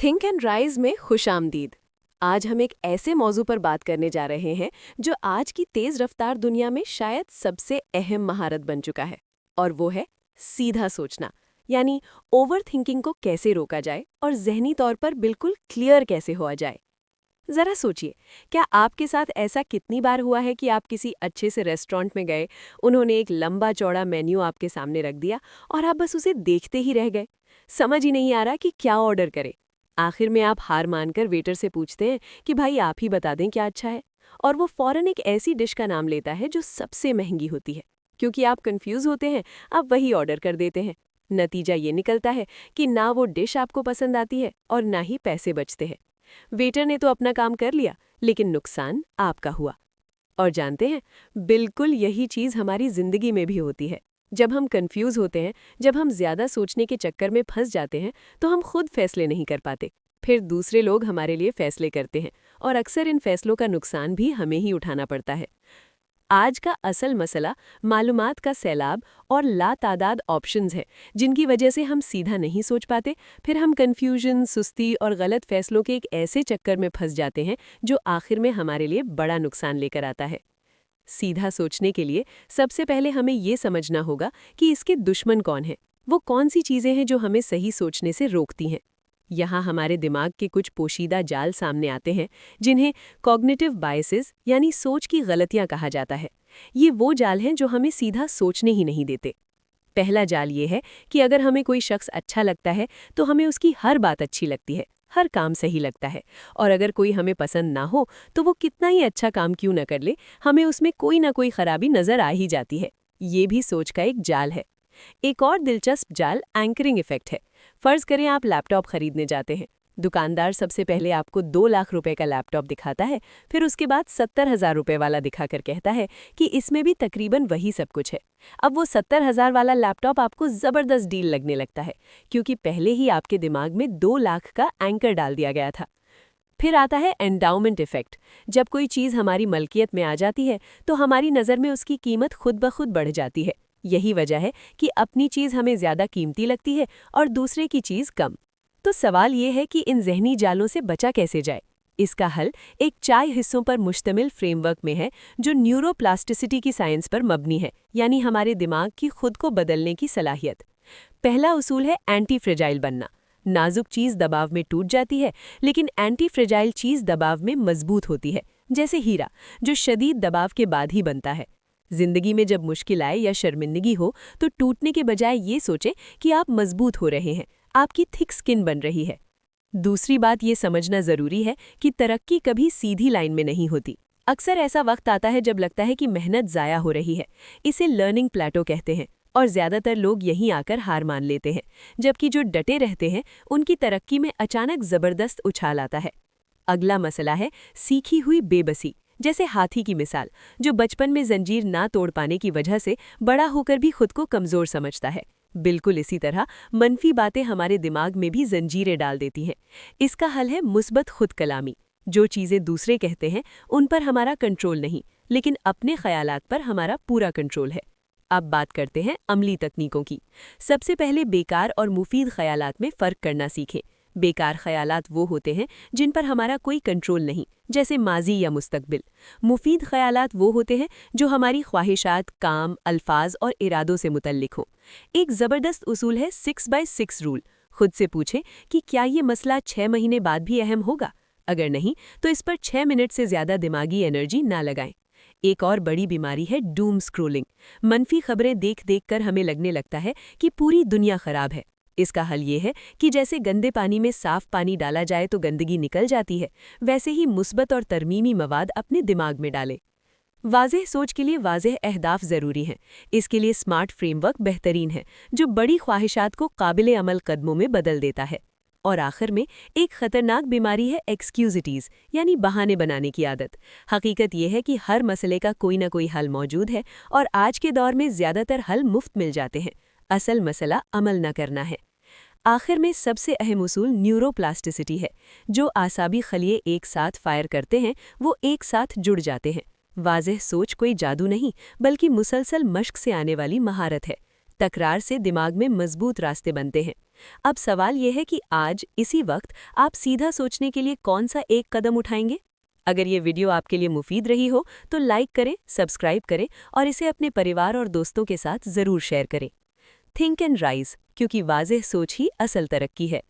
Think and rise में खुशामदीद। आज हम एक ऐसे मौजू पर बात करने जा रहे हैं जो आज की तेज रफ्तार दुनिया में शायद सबसे अहम महारत बन चुका है, और वो है सीधा सोचना। यानी ओवर थिंकिंग को कैसे रोका जाए और जहनी तौर पर बिल्कुल क्लियर कैसे हुआ जाए। जरा सोचिए, क्या आपके साथ ऐसा कितनी बार हुआ है कि आप किसी अच्छे से रेस्टोरेंट में गए, उन्होंने एक लंबा चौड़ा मेन्यू आपके सामने रख दिया और आप बस उसे देखते ही रह गए। समझ ही नहीं आ रहा कि क्या ऑर्डर करें। आखिर में आप हार मानकर वेटर से पूछते हैं कि भाई आप ही बता दें क्या अच्छा है, और वो फौरन एक ऐसी डिश का नाम लेता है जो सबसे महंगी होती है। क्योंकि आप कंफ्यूज होते हैं, आप वही ऑर्डर कर देते हैं। नतीजा ये निकलता है कि ना वो डिश आपको पसंद आती है और ना ही पैसे बचते हैं। वेटर ने तो अपना काम कर लिया, लेकिन नुकसान आपका हुआ। और जानते हैं, बिल्कुल यही चीज़ हमारी ज़िंदगी में भी होती है। जब हम कंफ्यूज होते हैं, जब हम ज़्यादा सोचने के चक्कर में फंस जाते हैं, तो हम खुद फैसले नहीं कर पाते। फिर दूसरे लोग हमारे लिए फैसले करते हैं, और अक्सर इन फैसलों का नुकसान भी हमें ही उठाना पड़ता है। आज का असल मसला मालूमात का सैलाब और लातादाद ऑप्शंस है, जिनकी वजह से हम सीधा नहीं सोच पाते। फिर हम कन्फ्यूजन, सुस्ती और गलत फैसलों के एक ऐसे चक्कर में फंस जाते हैं जो आखिर में हमारे लिए बड़ा नुकसान लेकर आता है। सीधा सोचने के लिए सबसे पहले हमें ये समझना होगा कि इसके दुश्मन कौन हैं। वो कौन सी चीज़ें हैं जो हमें सही सोचने से रोकती हैं। यहाँ हमारे दिमाग के कुछ पोशीदा जाल सामने आते हैं, जिन्हें कॉग्निटिव बायसेस यानी सोच की गलतियाँ कहा जाता है। ये वो जाल हैं जो हमें सीधा सोचने ही नहीं देते। पहला जाल ये है कि अगर हमें कोई शख्स अच्छा लगता है तो हमें उसकी हर बात अच्छी लगती है, हर काम सही लगता है। और अगर कोई हमें पसंद ना हो तो वो कितना ही अच्छा काम क्यों न कर ले, हमें उसमें कोई ना कोई खराबी नजर आ ही जाती है। ये भी सोच का एक जाल है। एक और दिलचस्प जाल एंकरिंग इफेक्ट है। फर्ज करें आप लैपटॉप खरीदने जाते हैं। दुकानदार सबसे पहले आपको 2 लाख रुपए का लैपटॉप दिखाता है, फिर उसके बाद 70,000 रुपए वाला दिखाकर कहता है कि इसमें भी तकरीबन वही सब कुछ है। अब वो 70,000 वाला लैपटॉप आपको जबरदस्त डील लगने लगता है, क्योंकि पहले ही आपके दिमाग में 2 लाख का एंकर डाल दिया गया था। फिर आता है एंडाउमेंट इफेक्ट। जब कोई चीज़ हमारी मलकियत में आ जाती है तो हमारी नज़र में उसकी कीमत खुद ब खुद बढ़ जाती है। यही वजह है कि अपनी चीज़ हमें ज़्यादा कीमती लगती है और दूसरे की चीज़ कम। तो सवाल ये है कि इन जहनी जालों से बचा कैसे जाए। इसका हल एक 4 हिस्सों पर मुश्तमिल फ्रेमवर्क में है, जो न्यूरोप्लास्टिसिटी की साइंस पर मबनी है, यानी हमारे दिमाग की खुद को बदलने की सलाहियत। पहला उसूल है एंटी फ्रेजाइल बनना। नाजुक चीज़ दबाव में टूट जाती है, लेकिन एंटी फ्रेजाइल चीज़ दबाव में मजबूत होती है, जैसे हीरा, जो शदीद दबाव के बाद ही बनता है। जिंदगी में जब मुश्किल आए या शर्मिंदगी हो तो टूटने के बजाय ये सोचें कि आप मजबूत हो रहे हैं, आपकी थिक स्किन बन रही है। दूसरी बात ये समझना ज़रूरी है कि तरक्की कभी सीधी लाइन में नहीं होती। अक्सर ऐसा वक्त आता है जब लगता है कि मेहनत ज़ाया हो रही है। इसे लर्निंग प्लेटो कहते हैं, और ज़्यादातर लोग यहीं आकर हार मान लेते हैं, जबकि जो डटे रहते हैं उनकी तरक्की में अचानक ज़बरदस्त उछाल आता है। अगला मसला है सीखी हुई बेबसी। जैसे हाथी की मिसाल, जो बचपन में जंजीर ना तोड़ पाने की वजह से बड़ा होकर भी खुद को कमज़ोर समझता है। बिल्कुल इसी तरह मनफी बातें हमारे दिमाग में भी जंजीरें डाल देती हैं। इसका हल है मुस्बत खुद कलामी। जो चीज़ें दूसरे कहते हैं उन पर हमारा कंट्रोल नहीं, लेकिन अपने ख्यालात पर हमारा पूरा कंट्रोल है। अब बात करते हैं अमली तकनीकों की। सबसे पहले बेकार और मुफीद ख्यालात में फ़र्क करना सीखें। बेकार ख्यालात वो होते हैं जिन पर हमारा कोई कंट्रोल नहीं, जैसे माजी या मुस्तकबिल। मुफीद ख्यालात वो होते हैं जो हमारी ख्वाहिशात, काम, अल्फाज और इरादों से मुतल्लिक हों। एक ज़बरदस्त उसूल है 6x6 रूल। खुद से पूछें कि क्या ये मसला 6 महीने बाद भी अहम होगा। अगर नहीं तो इस पर 6 मिनट से ज़्यादा दिमागी एनर्जी ना लगाएं। एक और बड़ी बीमारी है डूम स्क्रोलिंग। मनफी खबरें देख देख कर हमें लगने लगता है कि पूरी दुनिया खराब है। इसका हल ये है कि जैसे गंदे पानी में साफ पानी डाला जाए तो गंदगी निकल जाती है, वैसे ही मुस्बत और तरमीमी मवाद अपने दिमाग में डालें। वाज़ेह सोच के लिए वाज़ेह अहदाफ ज़रूरी हैं। इसके लिए स्मार्ट फ्रेमवर्क बेहतरीन है, जो बड़ी ख्वाहिशात को काबिल अमल कदमों में बदल देता है। और आखिर में एक ख़तरनाक बीमारी है एक्सक्यूज़िटीज़, यानी बहाने बनाने की आदत। हकीकत यह है कि हर मसले का कोई ना कोई हल मौजूद है, और आज के दौर में ज़्यादातर हल मुफ्त मिल जाते हैं। असल मसला अमल न करना है। आखिर में सबसे अहम उसूल न्यूरोप्लास्टिसिटी है। जो आसाबी खलिए एक साथ फायर करते हैं वो एक साथ जुड़ जाते हैं। वाज़ेह सोच कोई जादू नहीं, बल्कि मुसलसल मश्क से आने वाली महारत है। तकरार से दिमाग में मजबूत रास्ते बनते हैं। अब सवाल यह है कि आज इसी वक्त आप सीधा सोचने के लिए कौन सा एक कदम उठाएंगे? अगर ये वीडियो आपके लिए मुफीद रही हो तो लाइक करें, सब्सक्राइब करें और इसे अपने परिवार और दोस्तों के साथ ज़रूर शेयर करें। थिंक एंड राइज, क्योंकि वाज़ेह सोच ही असल तरक्की है।